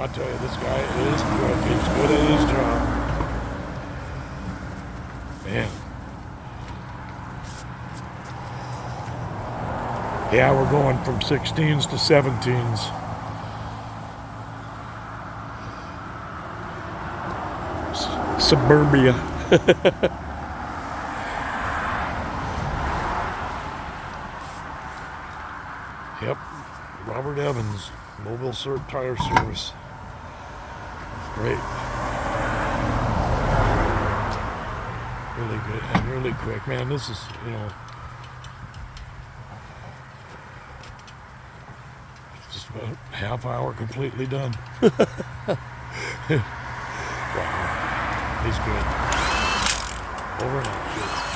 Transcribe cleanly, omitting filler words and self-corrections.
I tell you, this guy is quick. He's good at his job. Man. Yeah, we're going from 16s to 17s. Suburbia. Yep, Robert Evans, Mobile Tire Service. Great. Really good and really quick. Man, this is, just about a half hour completely done. Wow, he's good. Over and out. Good.